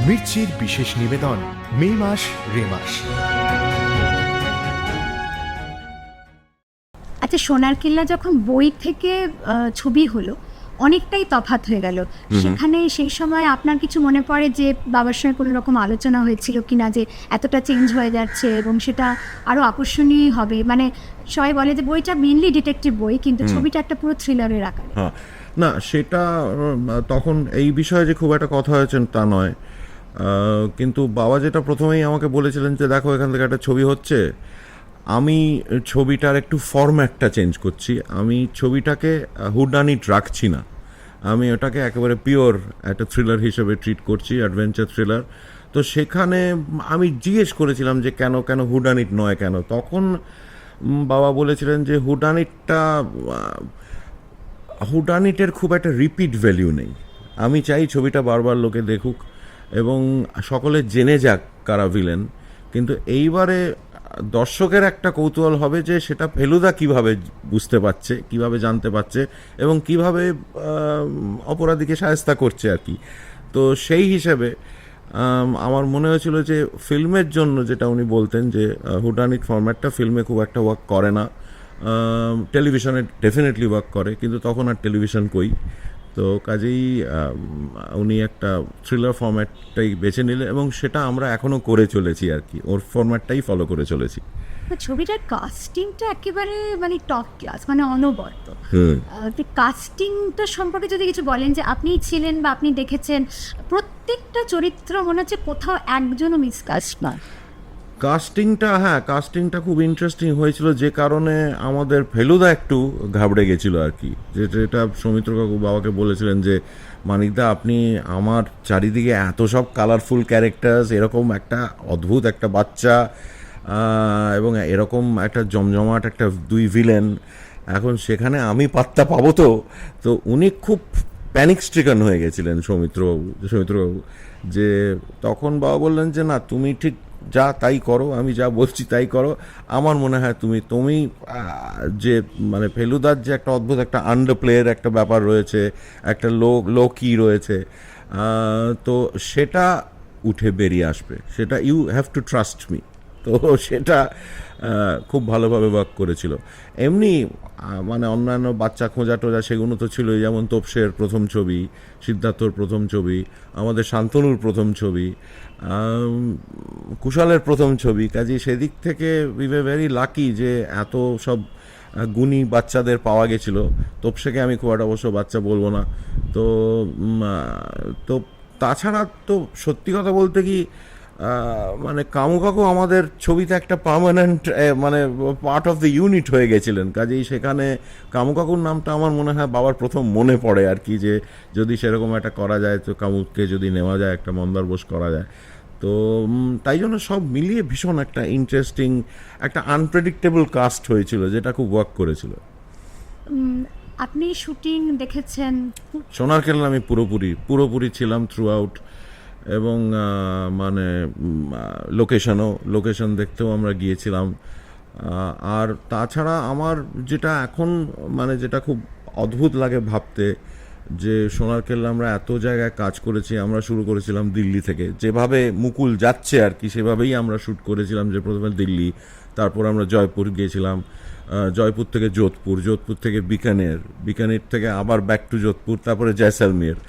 মির্চির বিশেষ নিবেদন মে মাস রে মাস। আচ্ছা, সোনার কেল্লা যখন বই থেকে ছবি হলো অনেকটাই তফাৎ হয়ে গেল। সেখানে সেই সময় আপনার কিছু মনে পড়ে যে বাবার সঙ্গে কোনো রকম আলোচনা হয়েছিল কিনা যে এতটা চেঞ্জ হয়ে যাচ্ছে এবং সেটা আরও আকর্ষণীয় হবে? মানে সবাই বলে যে বইটা মেনলি ডিটেকটিভ বই, কিন্তু ছবিটা একটা পুরো থ্রিলারের আকারে। হ্যাঁ, না সেটা তখন এই বিষয়ে যে খুব একটা কথা হয়েছে তা নয়, কিন্তু বাবা যেটা প্রথমেই আমাকে বলেছিলেন যে দেখো এখান থেকে একটা ছবি হচ্ছে, আমি ছবিটার একটু ফরম্যাটটা চেঞ্জ করছি, আমি ছবিটাকে হুডানিট রাখছি না, আমি ওটাকে একেবারে পিওর একটা থ্রিলার হিসেবে ট্রিট করছি, অ্যাডভেঞ্চার থ্রিলার। তো সেখানে আমি জিজ্ঞেস করেছিলাম যে কেন কেন হুডানিট নয় কেন, তখন বাবা বলেছিলেন যে হুডানিটের খুব একটা রিপিট ভ্যালিউ নেই, আমি চাই ছবিটা বারবার লোকে দেখুক এবং সকলে জেনে যাক কারা ভিলেন, কিন্তু এইবারে দর্শকের একটা কৌতূহল হবে যে সেটা ফেলুদা কিভাবে বুঝতে পারছে, কিভাবে জানতে পারছে এবং কিভাবে অপরাধীকে শায়েস্তা করছে আর কি। তো সেই হিসেবে আমার মনে হয়েছিল যে ফিল্মের জন্য যেটা উনি বলতেন যে হুডানিট ফরম্যাটটা ফিল্মে খুব একটা ওয়ার্ক করে না, টেলিভিশনে ডেফিনেটলি ওয়ার্ক করে, কিন্তু তখন আর টেলিভিশন কই, তো কাজেই উনি একটা থ্রিলার ফরম্যাটটাই বেছে নিলেন এবং সেটা আমরা এখনও করে চলেছি আর কি, ওর ফরম্যাটটাই ফলো করে চলেছি। ছবিটার কাস্টিংটা একেবারে মানে টপ ক্লাস, মানে অনবদ্য। কাস্টিংটা সম্পর্কে যদি কিছু বলেন, যে আপনি ছিলেন বা আপনি দেখেছেন, প্রত্যেকটা চরিত্র মনে হচ্ছে কোথাও একজনও মিসকাস্ট নয়। কাস্টিংটা খুব ইন্টারেস্টিং হয়েছিল, যে কারণে আমাদের ফেলুদা একটু ঘাবড়ে গেছিল আর কি, যেটা সৌমিত্র কাকু বাবাকে বলেছিলেন যে মানিকদা আপনি আমার চারিদিকে এত সব কালারফুল ক্যারেক্টার্স, এরকম একটা অদ্ভুত একটা বাচ্চা এবং এরকম একটা জমজমাট একটা দুই ভিলেন, এখন সেখানে আমি পাত্তা পাবো তো? তো উনি খুব প্যানিক স্ট্রিকান হয়ে গেছিলেন সৌমিত্রবাবু, যে তখন বাবা বললেন যে না তুমি ঠিক যা তাই করো, আমি যা বলছি তাই করো, আমার মনে হয় তুমি যে মানে ফেলুদার যে একটা অদ্ভুত একটা আন্ডারপ্লেয়ের একটা ব্যাপার রয়েছে, একটা লো কি রয়েছে, তো সেটা উঠে বেরিয়ে আসবে, সেটা you have to trust me. তো সেটা খুব ভালোভাবে ওয়ার্ক করেছিল। এমনি মানে অন্যান্য বাচ্চা খোঁজা টোজা সেগুলো তো ছিলই, যেমন তোপসের প্রথম ছবি, সিদ্ধার্থর প্রথম ছবি, আমাদের শান্তনুর প্রথম ছবি, কুশলের প্রথম ছবি, কাজে সেদিক থেকে উই ওয়ার ভেরি লাকি যে এত সব গুণী বাচ্চাদের পাওয়া গেছিল। তোপসেকে আমি খুব একটা অবশ্য বাচ্চা বলবো না। তো তাছাড়া তো সত্যি কথা বলতে কি মানে কামু কাকু আমাদের ছবিতে একটা পার্মানেন্ট মানে পার্ট অফ দ্য ইউনিট হয়ে গেছিলেন, কাজেই সেখানে কামু কাকুর নামটা আমার মনে হয় বাবার প্রথম মনে পড়ে আর কি, যে যদি সেরকম একটা করা যায় তো কামুকে যদি নেওয়া যায়, একটা মন্দার বোস করা যায়। তো তাই জন্য সব মিলিয়ে ভীষণ একটা ইন্টারেস্টিং, একটা আনপ্রেডিক্টেবল কাস্ট হয়েছিল, যেটা খুব ওয়ার্ক করেছিল। আপনি শুটিং দেখেছেন? সোনার কেল্লা আমি পুরোপুরি ছিলাম থ্রু আউট, এবং মানে লোকেশন দেখতেও আমরা গিয়েছিলাম। আর তাছাড়া আমার যেটা এখন মানে যেটা খুব অদ্ভুত লাগে ভাবতে, যে সোনার কেল্লা আমরা এত জায়গায় কাজ করেছি, আমরা শুরু করেছিলাম দিল্লি থেকে, যেভাবে মুকুল যাচ্ছে আর কি সেভাবেই আমরা শ্যুট করেছিলাম, যে প্রথমে দিল্লি, তারপর আমরা জয়পুর গিয়েছিলাম, জয়পুর থেকে যোধপুর থেকে বিকানের থেকে আবার ব্যাক টু যোধপুর, তারপরে জয়সলমের।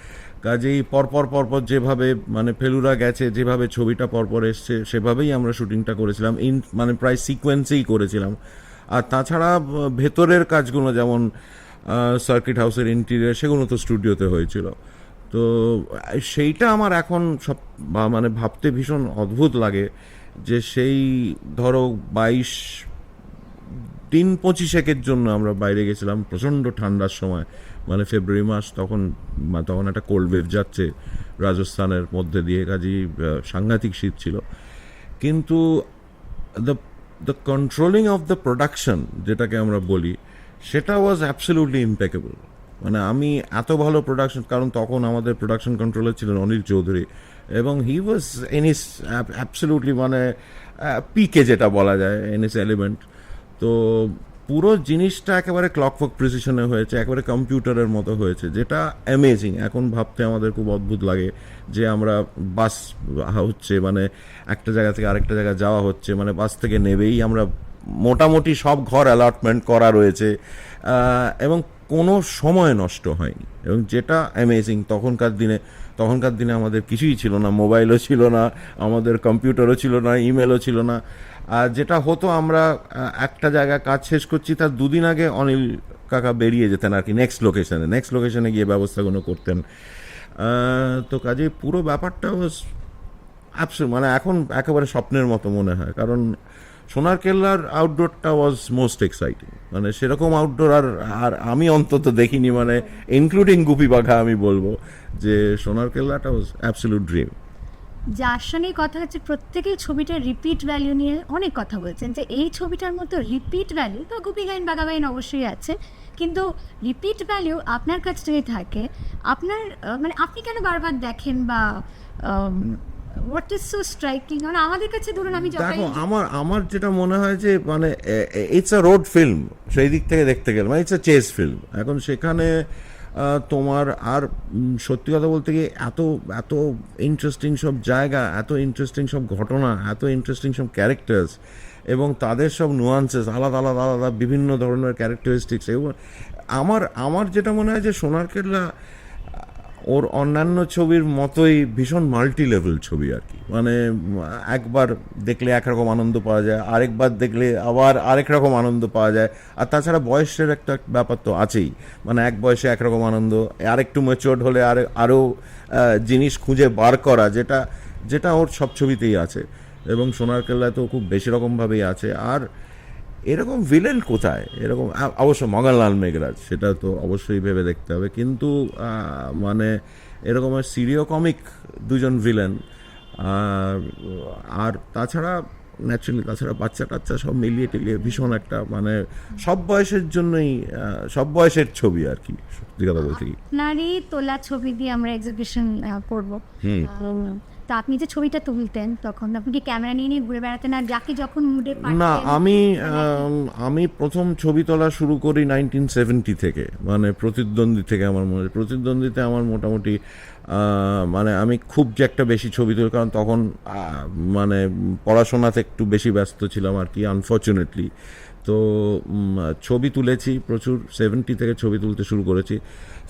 কাজেই পরপর যেভাবে মানে ফেলুরা গেছে, যেভাবে ছবিটা পরপর এসছে, সেভাবেই আমরা শুটিংটা করেছিলাম, মানে প্রায় সিকোয়েন্সেই করেছিলাম। আর তাছাড়া ভেতরের কাজগুলো যেমন সার্কিট হাউসের ইন্টেরিয়র, সেগুলো তো স্টুডিওতে হয়েছিল। তো সেইটা আমার এখন সব মানে ভাবতে ভীষণ অদ্ভুত লাগে, যে সেই ধরো 25-এর জন্য আমরা বাইরে গেছিলাম প্রচণ্ড ঠান্ডার সময়, মানে ফেব্রুয়ারি মাস, তখন একটা কোল্ড ওয়েভ যাচ্ছে রাজস্থানের মধ্যে দিয়ে, কাজেই সাংঘাতিক শীত ছিল, কিন্তু the controlling of the production যেটাকে আমরা বলি, সেটা ওয়াজ অ্যাবসলিউটলি ইম্পেকেবল। মানে আমি এত ভালো প্রোডাকশন, কারণ তখন আমাদের প্রোডাকশন কন্ট্রোলার ছিলেন অনিল চৌধুরী, এবং হি ওয়াজ ইন হিজ অ্যাবসলিউটলি মানে পিকে যেটা বলা যায়, ইন হিজ এলিমেন্ট। তো পুরো জিনিসটা একেবারে ক্লকওয়ার্ক প্রিসিশনে হয়েছে, একেবারে কম্পিউটারের মতো হয়েছে, যেটা অ্যামেজিং। এখন ভাবতে আমাদের খুব অদ্ভুত লাগে যে আমরা বাস হচ্ছে, মানে একটা জায়গা থেকে আরেকটা জায়গায় যাওয়া হচ্ছে, মানে বাস থেকে নেবেই আমরা মোটামুটি সব ঘর অ্যালটমেন্ট করা রয়েছে, এবং কোনো সময় নষ্ট হয়নি, এবং যেটা অ্যামেজিং। তখনকার দিনে আমাদের কিছুই ছিল না, মোবাইলও ছিল না, আমাদের কম্পিউটারও ছিল না, ইমেলও ছিল না। আর যেটা হতো, আমরা একটা জায়গায় কাজ শেষ করছি, তার দুদিন আগে অনিল কাকা বেরিয়ে যেতেন আর কি নেক্সট লোকেশনে গিয়ে ব্যবস্থাগুলো করতেন। তো কাজে পুরো ব্যাপারটা মানে এখন একেবারে স্বপ্নের মতো মনে হয়, কারণ সোনার কেল্লার আউটডোরটা ওয়াজ মোস্ট এক্সাইটিং। মানে সেরকম আউটডোর আর আমি অন্তত দেখিনি, মানে ইনক্লুডিং গুপি বাঘা। আমি বলবো যে সোনার কেল্লাটা ওয়াজ অ্যাবসলিউট ড্রিম। যার সঙ্গে কথা হচ্ছে প্রত্যেকেই ছবিটার রিপিট ভ্যালু নিয়ে অনেক কথা বলছেন, যে এই ছবিটার মতো রিপিট ভ্যালু তো গুপি গাইন বাঘাবাইন অবশ্যই আছে, কিন্তু রিপিট ভ্যালু আপনার কাছে যদি থাকে, আপনার মানে আপনি কেন বারবার দেখেন, বা হোয়াট ইজ সো স্ট্রাইকিং? মানে আমাদের কাছে ধরুন, আমি দেখো, আমার যেটা মনে হয় যে মানে ইটস আ রোড ফিল্ম, সেই দিক থেকে দেখতে গেলে মানে ইটস আ চেস ফিল্ম। এখন সেখানে তোমার আর সত্যি কথা বলতে গিয়ে এত ইন্টারেস্টিং সব জায়গা, এত ইন্টারেস্টিং সব ঘটনা, এত ইন্টারেস্টিং সব ক্যারেক্টার্স, এবং তাদের সব নুয়ান্সেস আলাদা আলাদা আলাদা বিভিন্ন ধরনের ক্যারেক্টারিস্টিক্স। এবং আমার যেটা মনে হয় যে সোনার কেল্লা ওর অন্যান্য ছবির মতোই ভীষণ মাল্টি লেভেল ছবি আর কি। মানে একবার দেখলে একরকম আনন্দ পাওয়া যায়, আরেকবার দেখলে আবার আরেক রকম আনন্দ পাওয়া যায়। আর তাছাড়া বয়সের একটা ব্যাপার তো আছেই, মানে এক বয়সে একরকম আনন্দ, আরেকটু ম্যাচিওরড হলে আরও জিনিস খুঁজে বার করা, যেটা ওর সব ছবিতেই আছে, এবং সোনার কেল্লায় তো খুব বেশি রকমভাবেই আছে। আর এরকম ভিলেন কোথায়, এরকম অবশ্য মগনলাল মেঘরাজ, সেটা তো অবশ্যই ভেবে দেখতে হবে, কিন্তু মানে এরকম সিরিয় কমিক দুজন ভিলেন, আর তাছাড়া বাচ্চা টাচ্চা সব মিলিয়ে টিলিয়ে ভীষণ একটা মানে সব বয়সের জন্যই, সব বয়সের ছবি আর কি, সত্যি কথা বলতে কি। আপনারই তোলা ছবি দিয়ে আমরা এক্সিবিশন করবো, তা আপনি যে ছবিটা তুলতেন তখন আপনি কি ক্যামেরা নিয়ে নিয়ে ঘুরে বেড়াতেন, আর যাকে যখন মুডে না, আমি প্রথম ছবি তোলা শুরু করি 1970 থেকে, মানে প্রতিদ্বন্দ্বী থেকে। আমার মনে হয় প্রতিদ্বন্দ্বীতে আমার মোটামুটি মানে আমি খুব যে একটা বেশি ছবি তুলি, কারণ তখন মানে পড়াশোনাতে একটু বেশি ব্যস্ত ছিলাম আর কি, আনফর্চুনেটলি। তো ছবি তুলেছি প্রচুর, 70 থেকে ছবি তুলতে শুরু করেছি।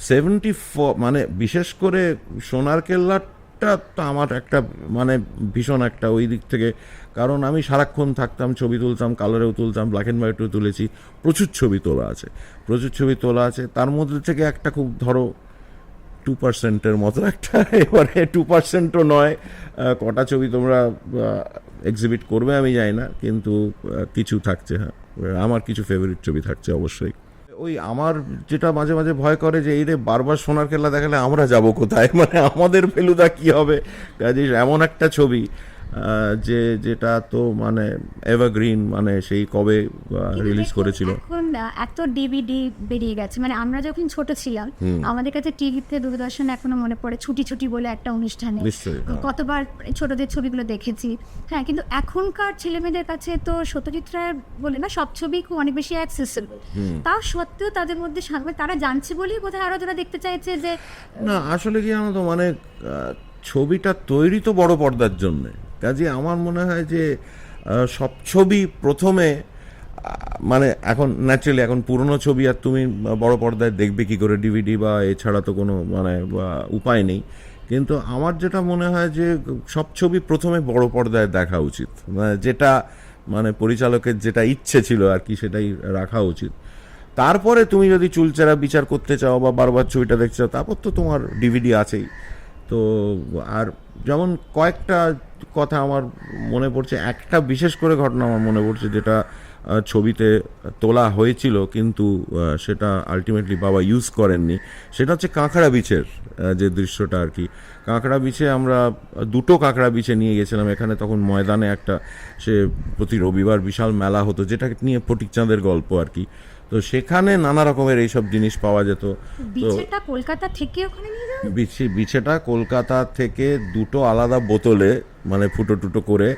74 মানে বিশেষ করে সোনার কেল্লাটা তো আমার একটা মানে ভীষণ একটা ওই দিক থেকে, কারণ আমি সারাক্ষণ থাকতাম, ছবি তুলতাম, কালারেও তুলতাম, ব্ল্যাক অ্যান্ড হোয়াইটেও তুলেছি, প্রচুর ছবি তোলা আছে। তার মধ্যে থেকে একটা খুব ধরো 2%-এর মতো একটা, এবারে 2%ও নয়, কটা ছবি তোমরা এক্সিবিট করবে আমি জানি না, কিন্তু কিছু থাকছে। হ্যাঁ, আমার কিছু ফেভারিট ছবি থাকছে অবশ্যই। ওই আমার যেটা মাঝে মাঝে ভয় করে যে এই রে বারবার সোনার কেল্লা দেখালে আমরা যাব কোথায়, মানে আমাদের ফেলুদা কি হবে। কাজে এমন একটা ছবি যেটা তো মানে এভারগ্রিন, মানে সেই কবে রিলিজ করেছিল। এখন এত ডিভিডি বেরিয়ে গেছে, মানে আমরা যখন ছোট ছিলাম আমাদের কাছে টিভিতে দূরদর্শন এখনো মনে পড়ে ছুটি বলে একটা অনুষ্ঠানে কতবার ছোটদের ছবিগুলো দেখেছি। হ্যাঁ, কিন্তু এখনকার ছেলেমেয়েদের কাছে তো সত্যজিৎ রায় বলে না, সব ছবি খুব অনেক বেশি অ্যাক্সেসিবল, তাও সত্ত্বেও তাদের মধ্যে তারা জানছে বলেই বোধহয় আরো যারা দেখতে চাইছে যে না, আসলে কি জানো তো, মানে ছবিটা তৈরি তো বড় পর্দার জন্যে। কাজে আমার মনে হয় যে সব ছবি প্রথমে মানে এখন ন্যাচারালি এখন পুরনো ছবি আর তুমি বড় পর্দায় দেখবে কি করে, ডিভিডি বা এছাড়া তো কোনো মানে উপায় নেই। কিন্তু আমার যেটা মনে হয় যে সব ছবি প্রথমে বড় পর্দায় দেখা উচিত, যেটা মানে পরিচালকের যেটা ইচ্ছে ছিল আর কি, সেটাই রাখা উচিত। তারপরে তুমি যদি চুলচেরা বিচার করতে চাও বা বারবার ছবিটা দেখতে চাও, তারপর তো তোমার ডিভিডি আছেই। তো আর যেমন কয়েকটা কথা আমার মনে পড়ছে, একটা বিশেষ করে ঘটনা আমার মনে পড়ছে, যেটা ছবিতে তোলা হয়েছিল কিন্তু সেটা আলটিমেটলি বাবা ইউজ করেননি। সেটা হচ্ছে কাঁকড়া বিচের যে দৃশ্যটা আর কি। কাঁকড়া বিচে আমরা দুটো কাঁকড়া বিচে নিয়ে গেছিলাম। এখানে তখন ময়দানে একটা সে প্রতি রবিবার বিশাল মেলা হতো, যেটা নিয়ে ফটিকচাঁদের গল্প আর কি। তো সেখানে নানা রকমের এইসব জিনিস পাওয়া যেত। বিচেটা কলকাতা থেকে ওখানে নিয়ে যাওয়া, বিছেটা কলকাতা থেকে দুটো আলাদা বোতলে মানে ফুটো টুটো করে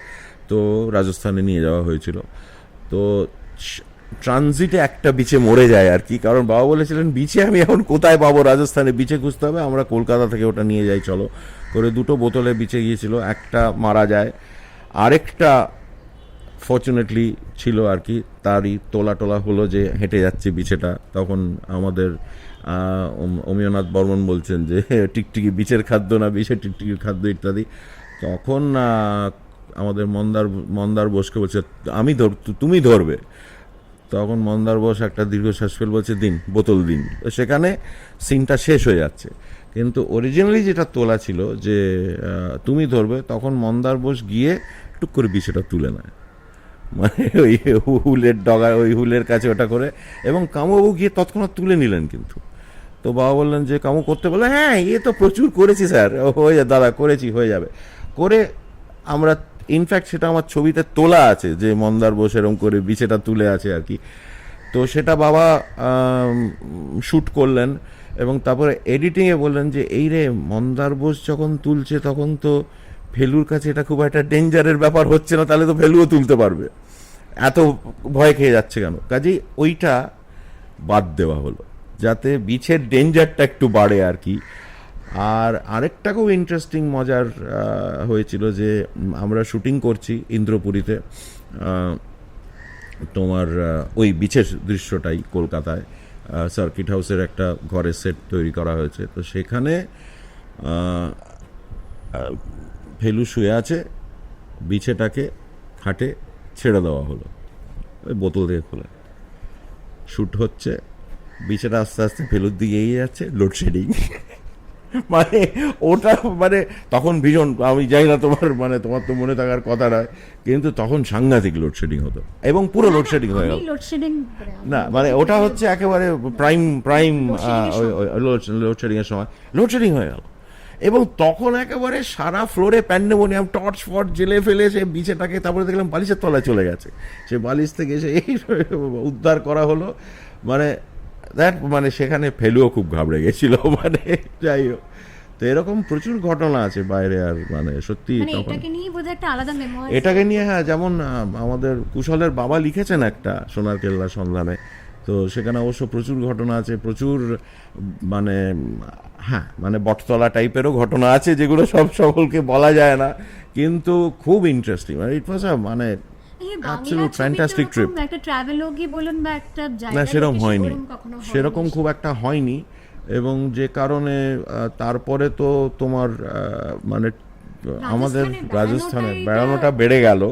তো রাজস্থানে নিয়ে যাওয়া হয়েছিল। তো ট্রানজিটে একটা বিচে মরে যায় আর কি, কারণ বাবা বলেছিলেন বিচে আমি এখন কোথায় পাবো, রাজস্থানে বিচে খুঁজতে হবে, আমরা কলকাতা থেকে ওটা নিয়ে যাই চলো করে। 2টো বোতলে বিচে গিয়েছিল, একটা মারা যায়, আরেকটা ফর্চুনেটলি ছিল আর কি, তারই তোলা হলো যে হেঁটে যাচ্ছে বিছেটা। তখন আমাদের অমিয়নাথ বর্মন বলছেন যে টিকটিকি বিচের খাদ্য না, বিচের টিকটিকির খাদ্য ইত্যাদি। তখন আমাদের মন্দার বোসকে বলছে আমি তুমি ধরবে। তখন মন্দার বোস একটা দীর্ঘশ্বাস ফেল, বলছে দিন, বোতল দিন। তো সেখানে সিনটা শেষ হয়ে যাচ্ছে, কিন্তু অরিজিনালি যেটা তোলা ছিল যে তুমি ধরবে, তখন মন্দার বোস গিয়ে টুক করে বিছেটা তুলে নেয়, মানে ওই হুলের ডগা, ওই হুলের কাছে ওটা করে, এবং কামুবাবু গিয়ে তৎক্ষণাৎ তুলে নিলেন। কিন্তু তো বাবা বললেন যে কামু করতে, বলে হ্যাঁ এ তো প্রচুর করেছি স্যার, হয়ে যাবে দাদা, করেছি, হয়ে যাবে করে। আমরা ইনফ্যাক্ট সেটা আমার ছবিতে তোলা আছে যে মন্দার বোস এরকম করে বিছেটা তুলে আছে আর কি। তো সেটা বাবা শ্যুট করলেন, এবং তারপরে এডিটিংয়ে বললেন যে এই রে, মন্দার বোস যখন তুলছে তখন তো ফেলুর কাছে এটা খুব একটা ডেঞ্জারের ব্যাপার হচ্ছে না, তাহলে তো ফেলুও তুলতে পারবে, এত ভয় খেয়ে যাচ্ছে কেন? কাজেই ওইটা বাদ দেওয়া হলো যাতে বিছের ডেঞ্জারটা একটু বাড়ে আর কি। আর আরেকটা খুব ইন্টারেস্টিং মজার হয়েছিল যে আমরা শুটিং করছি ইন্দ্রপুরীতে, তোমার ওই বিচের দৃশ্যটাই কলকাতায় সার্কিট হাউসের একটা ঘরের সেট তৈরি করা হয়েছে। তো সেখানে ফেলু শুয়ে আছে, বিছেটাকে খাটে ছেড়ে দেওয়া হলো, ওই বোতল দিয়ে খোলা, শ্যুট হচ্ছে, বিছেটা আস্তে আস্তে ফেলুর দিকে এগিয়ে যাচ্ছে, লোডশেডিং। মানে ওটা মানে তখন ভীষণ, আমি জানি না তোমার তো মনে থাকার কথা নয়, কিন্তু তখন সাংঘাতিক লোডশেডিং হতো, এবং পুরো লোডশেডিং হয়ে গেল। না মানে ওটা হচ্ছে একেবারে প্রাইম লোডশেডিং এর সময় লোডশেডিং হয়ে গেল, এবং তখন একেবারে সারা ফ্লোরে প্যান্ডেমোনিয়াম, টর্চ ফট জেলে ফেলে সে বিছেটাকে, তারপরে দেখলাম বালিশের তলায় চলে গেছে, সে বালিশ থেকে এসে এই উদ্ধার করা হলো। মানে সেখানে ফেলুও খুব ঘাবড়ে গেছিল, মানে যাই হোক। তো এরকম প্রচুর ঘটনা আছে বাইরে, আর মানে সত্যি তখন এটাকে নিয়ে, হ্যাঁ, যেমন আমাদের কুশলের বাবা লিখেছেন একটা সোনার কেল্লা সন্ধানে, তো সেখানে অবশ্য প্রচুর ঘটনা আছে, প্রচুর মানে হ্যাঁ মানে বটতলা টাইপেরও ঘটনা আছে, যেগুলো সকলকে বলা যায় না, কিন্তু খুব ইন্টারেস্টিং। মানে ইট ওয়াজ মানে অ্যাবসলিউট ফ্যান্টাস্টিক ট্রিপ। একটা ট্রাভেলগই বলুন বা একটা জায়গা, না সেরকম হয়নি, সেরকম খুব একটা হয়নি, এবং যে কারণে তারপরে তো তোমার মানে আমাদের রাজস্থানে বেড়ানোটা বেড়ে গেল,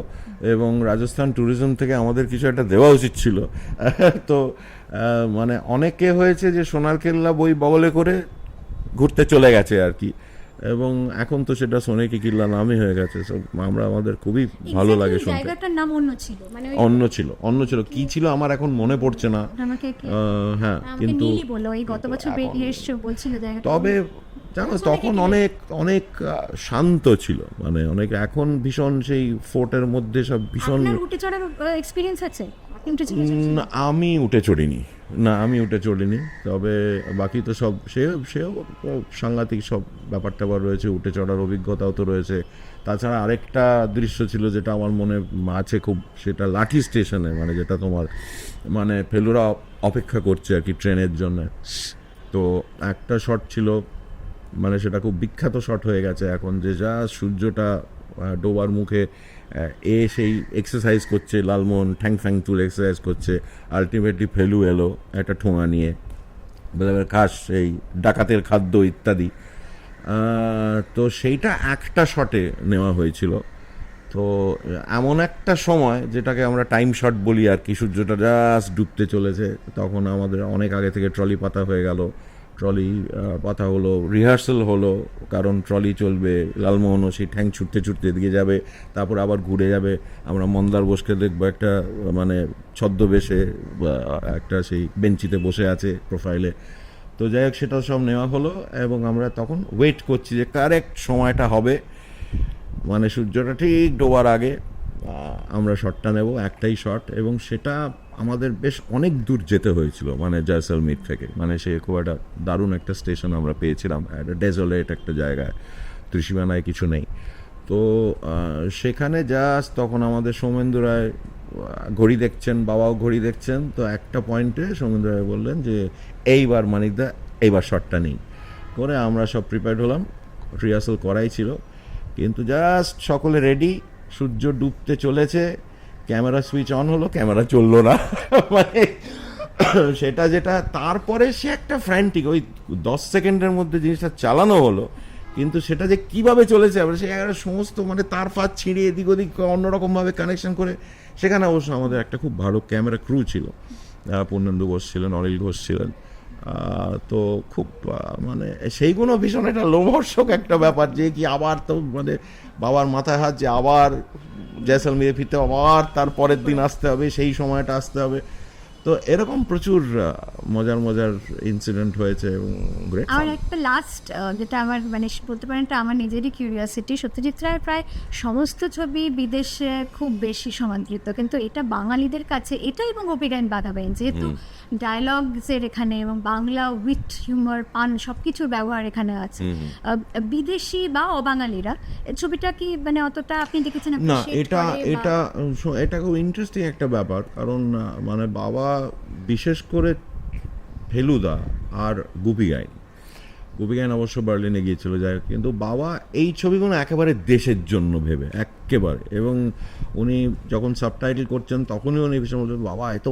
এবং রাজস্থান ট্যুরিজম থেকে আমাদের কিছু একটা দেওয়া উচিত ছিল। তো মানে অনেকে হয়েছে যে সোনার কেল্লা বই বগলে করে ঘুরতে চলে গেছে আর কি, এবং এখন তো সেটা সোনেকি কিল্লা নামই হয়ে গেছে। আমরা আমাদের খুবই ভালো লাগে শুনতে। জায়গাটার নাম অন্য ছিল, মানে অন্য ছিল কি ছিল আমার এখন মনে পড়ছে না। হ্যাঁ, কিন্তু গত বছর বলছিল জায়গাটা, তবে জানো তখন অনেক শান্ত ছিল, মানে অনেক, এখন ভীষণ সেই ফোর্টের মধ্যে সব ভীষণ। উঠে চড়ার এক্সপেরিয়েন্স আছে? আমি উঠে চড়িনি, তবে বাকি তো সব সেও সাংঘাতিক সব ব্যাপার ট্যাপার রয়েছে, উঠে চড়ার অভিজ্ঞতাও তো রয়েছে। তাছাড়া আরেকটা দৃশ্য ছিল যেটা আমার মনে আছে খুব, সেটা লাঠি স্টেশনে, মানে যেটা তোমার মানে ফেলুরা অপেক্ষা করছে আর কি ট্রেনের জন্য। তো একটা শট ছিল, মানে সেটা খুব বিখ্যাত শট হয়ে গেছে এখন, যে যা সূর্যটা ডোবার মুখে সেই এক্সারসাইজ করছে, লালমোহন ঠ্যাং ফ্যাং তুলে এক্সারসাইজ করছে, আলটিমেটলি ফেলু এলো একটা ঠোঙা নিয়ে, খাস সেই ডাকাতের খাদ্য ইত্যাদি। তো সেইটা একটা শটে নেওয়া হয়েছিল। তো এমন একটা সময় যেটাকে আমরা টাইম শট বলি আর কি, সূর্যটা জাস্ট ডুবতে চলেছে, তখন আমাদের অনেক আগে থেকে ট্রলি পাতা হয়ে গেল, ট্রলি পাতা হলো, রিহার্সাল হলো, কারণ ট্রলি চলবে, লালমোহনও সেই ঠ্যাং ছুটতে এদিকে যাবে, তারপর আবার ঘুরে যাবে, আমরা মন্দার বোসকে দেখবো একটা মানে ছদ্মবেশে একটা সেই বেঞ্চিতে বসে আছে প্রোফাইলে। তো যাই হোক, সেটা সব নেওয়া হলো, এবং আমরা তখন ওয়েট করছি যে কারেক্ট সময়টা হবে, মানে সূর্যটা ঠিক ডোবার আগে আমরা শটটা নেব, একটাই শট, এবং সেটা আমাদের বেশ অনেক দূর যেতে হয়েছিল, মানে জয়সলমীর থেকে, মানে সে খুব একটা দারুণ একটা স্টেশন আমরা পেয়েছিলাম, একটা ডেজোলেট একটা জায়গায়, ত্রিসীমানায় কিছু নেই। তো সেখানে জাস্ট তখন আমাদের সৌমেন্দু রায় ঘড়ি দেখছেন, বাবাও ঘড়ি দেখছেন, তো একটা পয়েন্টে সৌমিত্র ভাই বললেন যে এইবার মানিকদা এইবার শটটা নেই করে আমরা সব প্রিপেয়ার্ড হলাম, রিহার্সাল করাই ছিল, কিন্তু জাস্ট সকলে রেডি, সূর্য ডুবতে চলেছে, ক্যামেরা সুইচ অন হলো, ক্যামেরা চললো না। মানে সেটা যেটা তারপরে সে একটা ফ্র্যান্টিক, ওই 10 সেকেন্ডের মধ্যে জিনিসটা চালানো হলো, কিন্তু সেটা যে কিভাবে চলেছে আমরা সে একটা সমস্ত মানে তার ফাঁদ ছিঁড়ে এদিক ওদিক অন্যরকমভাবে কানেকশন করে, সেখানে অবশ্য আমাদের একটা খুব ভালো ক্যামেরা ক্রু ছিল, পূর্ণেন্দু ঘোষ ছিলেন, অনিল ঘোষ ছিলেন, তো খুব মানে সেইগুলো ভীষণ একটা লোমহর্ষক একটা ব্যাপার যে কি আবার তো মানে বাবার মাথায় হাত যে আবার জয়সলমীরে ফিরতে হবে, আবার তার পরের দিন আসতে হবে, সেই সময়টা আসতে হবে, তো এরকম প্রচুর মজার মজার ইনসিডেন্ট হয়েছে এবং গ্রেট। আমার একটা লাস্ট যেটা আমার মানে বলতে পারেন এটা আমার নিজেরই কিউরিয়াসিটি, সত্যজিৎ রায়ের প্রায় সমস্ত ছবি বিদেশে খুব বেশি সমাদৃত, কিন্তু এটা বাঙালিদের কাছে এটা এবং গোপীগাইন বাধাবাইন যেহেতু ডায়লগসের এখানে এবং বাংলা উইথ হিউমার পান সব কিছুর ব্যবহার এখানে আছে, বিদেশি বা অবাঙালিরা ছবিটা কি মানে অতটা আপনি দেখেছেন? না, এটা খুব ইন্টারেস্টিং একটা ব্যাপার, কারণ মানে বাবা বিশেষ করে ফেলুদা আর গুপি গাইন অবশ্য বার্লিনে গিয়েছিল যায়, কিন্তু বাবা এই ছবিগুলো একেবারে দেশের জন্য ভেবে একেবারে, এবং উনি যখন সাবটাইটেল করছেন তখনই উনি ভীষণ বলছেন বাবা এত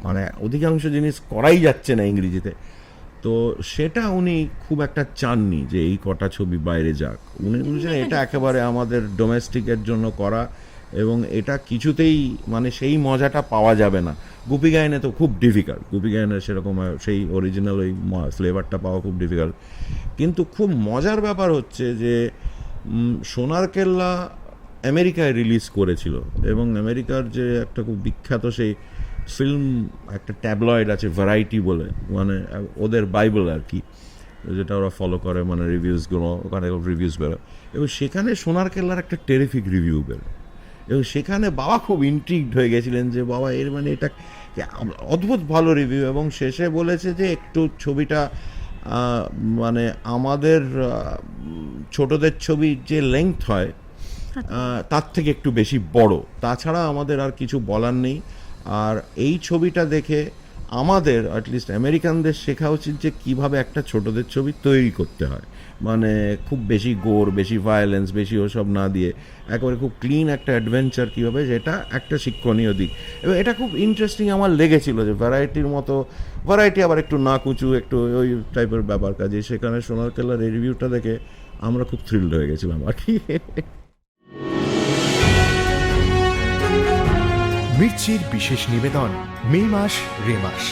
মানে অধিকাংশ জিনিস করাই যাচ্ছে না ইংরেজিতে, তো সেটা উনি খুব একটা চাননি যে এই কটা ছবি বাইরে যাক, উনি বলছেন এটা একেবারে আমাদের ডোমেস্টিকের জন্য করা, এবং এটা কিছুতেই মানে সেই মজাটা পাওয়া যাবে না। গুপি গাইনে তো খুব ডিফিকাল্ট, গুপি গাইনের সেরকম সেই অরিজিনাল ওই ফ্লেভারটা পাওয়া খুব ডিফিকাল্ট, কিন্তু খুব মজার ব্যাপার হচ্ছে যে সোনার কেল্লা আমেরিকায় রিলিজ করেছিল, এবং আমেরিকার যে একটা খুব বিখ্যাত সেই ফিল্ম একটা ট্যাবলয়েড আছে ভ্যারাইটি বলে, মানে ওদের বাইবেল আর কি, যেটা ওরা ফলো করে, মানে রিভিউসগুলো ওখানে রিভিউস বেরোয়, এবং সেখানে সোনার কেল্লার একটা টেরিফিক রিভিউ বেরোয়, এবং সেখানে বাবা খুব ইন্ট্রিগড হয়ে গেছিলেন যে বাবা এর মানে এটা অদ্ভুত ভালো রিভিউ, এবং শেষে বলেছে যে একটু ছবিটা মানে আমাদের ছোটদের ছবি যে লেংথ হয় তার থেকে একটু বেশি বড়, তাছাড়া আমাদের আর কিছু বলার নেই, আর এই ছবিটা দেখে আমাদের অ্যাটলিস্ট আমেরিকানদের শেখা উচিত যে কীভাবে একটা ছোটদের ছবি তৈরি করতে হয়, মানে খুব বেশি গোর, বেশি ভায়োলেন্স, বেশি ওসব না দিয়ে একেবারে খুব ক্লিন একটা অ্যাডভেঞ্চার কীভাবে, যেটা একটা শিক্ষণীয় দিক, এবং এটা খুব ইন্টারেস্টিং আমার লেগেছিল যে ভ্যারাইটির মতো, ভ্যারাইটি আবার একটু না কুচু একটু ওই টাইপের ব্যাপার কাজে, সেখানে সোনার কেল্লার এই রিভিউটা দেখে আমরা খুব থ্রিলড হয়ে গেছিলাম আর কি। মির্চির বিশেষ নিবেদন মে মাস রে মাস।